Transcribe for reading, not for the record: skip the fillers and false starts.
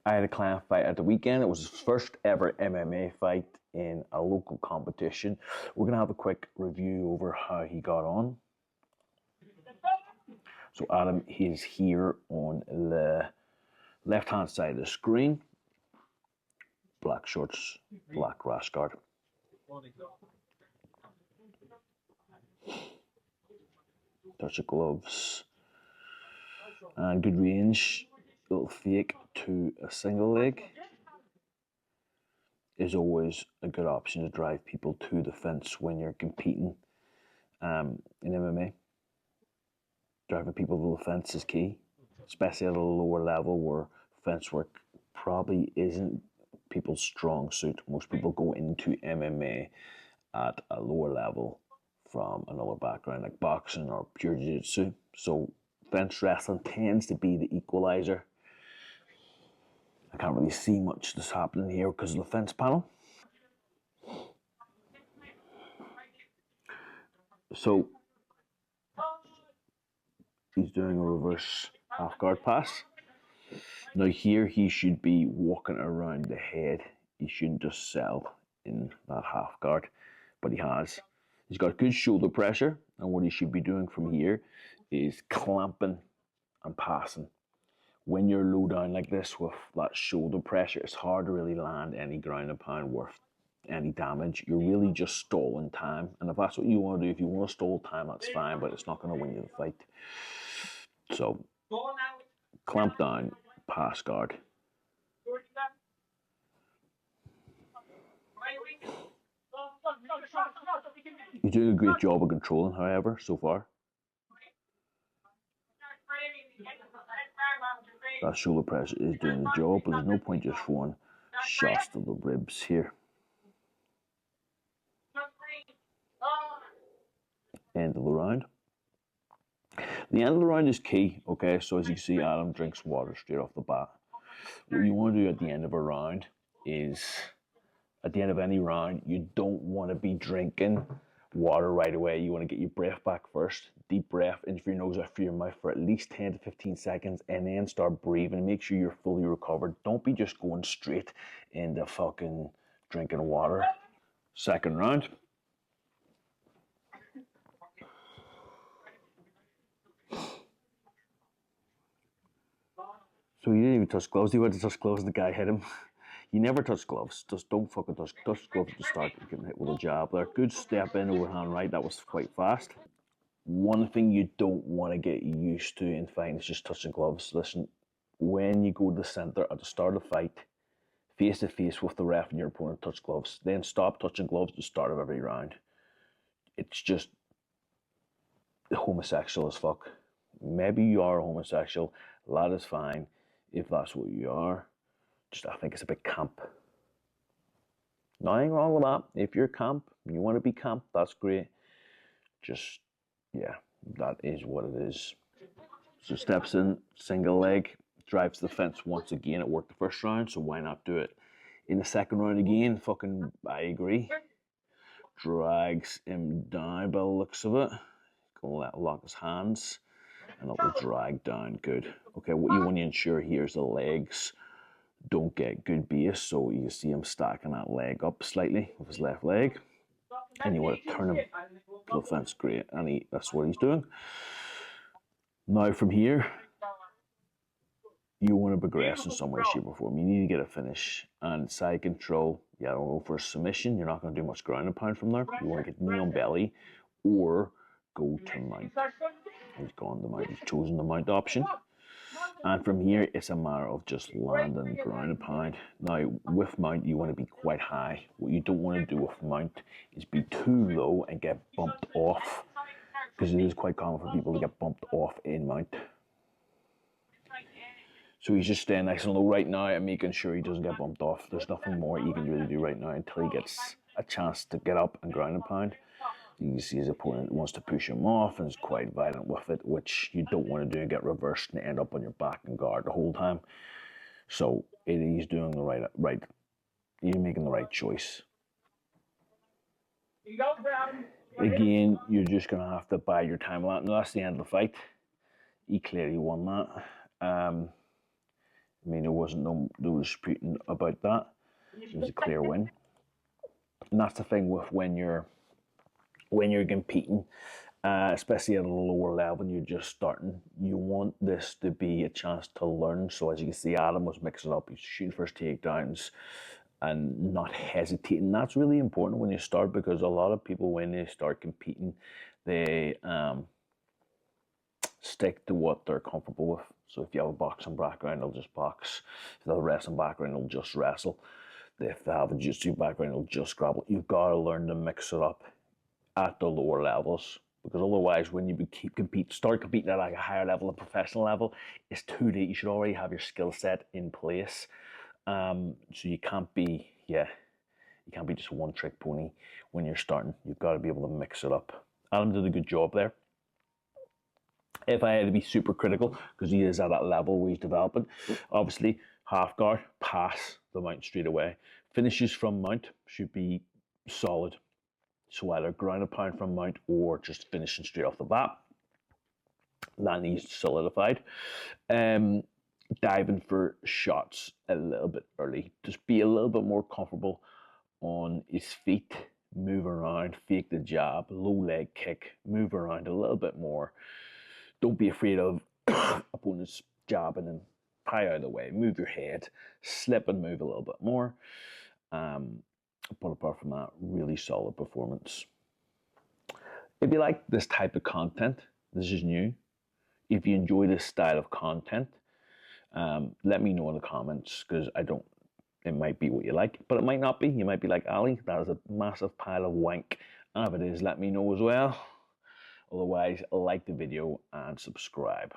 I had a client fight at the weekend. It was his first ever MMA fight in a local competition. We're going to have a quick review over how he got on. So Adam is here on the left-hand side of the screen. Black shorts, black rash guard. Touch of gloves. And good range. Little fake to a single leg is always a good option to drive people to the fence when you're competing in MMA. Driving people to the fence is key, especially at a lower level where fence work probably isn't people's strong suit. Most people go into MMA at a lower level from another background like boxing or pure jiu-jitsu. So fence wrestling tends to be the equalizer. I can't really see much that's happening here because of the fence panel. So he's doing a reverse half guard pass. Now here he should be walking around the head. He shouldn't just settle in that half guard, but he has. He's got good shoulder pressure, and what he should be doing from here is clamping and passing. When you're low down like this with that shoulder pressure, it's hard to really land any ground and pound worth any damage. You're really just stalling time, and if that's what you want to do, if you want to stall time, that's fine, but it's not going to win you the fight. So clamp down, pass guard. You're doing a great job of controlling, however, so far. That shoulder pressure is doing the job, but there's no point just throwing shots to the ribs here. End of the round. The end of the round is key, okay? So as you see, Adam drinks water straight off the bat. What you want to do at the end of a round is, at the end of any round, you don't want to be drinking water right away. You want to get your breath back first. Deep breath in through your nose, out through your mouth for at least 10 to 15 seconds, and then start breathing. Make sure you're fully recovered. Don't be just going straight into fucking drinking water. Second round. So he didn't even touch gloves. He went to touch gloves and the guy hit him. You never touch gloves. Just don't fucking touch gloves at the start. You're getting hit with a jab there. Good step in, overhand right. That was quite fast. One thing you don't want to get used to in fighting is just touching gloves. Listen, when you go to the centre at the start of the fight, face to face with the ref and your opponent, touch gloves. Then stop touching gloves at the start of every round. It's just homosexual as fuck. Maybe you are a homosexual. That is fine if that's what you are. Just, I think it's a bit camp. Nothing wrong with that. If you're camp, you want to be camp, that's great. Just, yeah, that is what it is. So steps in, single leg, drives the fence once again. It worked the first round, so why not do it in the second round again? Fucking, I agree. Drags him down by the looks of it. Gonna lock his hands, and it will drag down. Good. Okay, what you want to ensure here is the legs don't get good base, so you see him stacking that leg up slightly with his left leg, and you want to turn him to the fence. Great, and that's what he's doing. Now from here, you want to progress in some way, shape or form. You need to get a finish, and side control, yeah, don't go for a submission. You're not going to do much ground and pound from there. You want to get knee on belly or go to mount. He's gone to mount. He's chosen the mount option. And from here, it's a matter of just landing ground and pound. Now, with mount, you want to be quite high. What you don't want to do with mount is be too low and get bumped off, because it is quite common for people to get bumped off in mount. So he's just staying nice and low right now and making sure he doesn't get bumped off. There's nothing more he can really do right now until he gets a chance to get up and ground and pound. You can see his opponent wants to push him off and is quite violent with it, which you don't want to do and get reversed and end up on your back and guard the whole time. So he's doing the right. You're making the right choice. Again, you're just going to have to bide your time a lot. Now, that's the end of the fight. He clearly won that. I mean, there wasn't no disputing about that. It was a clear win. And that's the thing with when you're competing, especially at a lower level, you're just starting. You want this to be a chance to learn. So as you can see, Adam was mixing up. He's shooting for his takedowns and not hesitating. That's really important when you start, because a lot of people, when they start competing, they stick to what they're comfortable with. So if you have a boxing background, they'll just box. If they have a wrestling background, they'll just wrestle. If they have a jiu-jitsu background, they'll just grapple. You've got to learn to mix it up at the lower levels, because otherwise, when you start competing at like a higher level, a professional level, it's too late. You should already have your skill set in place. So you can't be just a one-trick pony when you're starting. You've got to be able to mix it up. Adam did a good job there. If I had to be super critical, because he is at that level where he's developing, obviously half guard, pass the mount straight away. Finishes from mount should be solid. So either ground and pound from mount or just finishing straight off the bat. That needs solidified. Diving for shots a little bit early. Just be a little bit more comfortable on his feet. Move around, fake the jab, low leg kick, move around a little bit more. Don't be afraid of opponents jabbing and pie out of the way. Move your head, slip and move a little bit more. But apart from that, really solid performance. If you like this type of content, this is new. If you enjoy this style of content, let me know in the comments, because it might be what you like, but it might not be. You might be like, Ali, that is a massive pile of wank. And if it is, let me know as well. Otherwise, like the video and subscribe.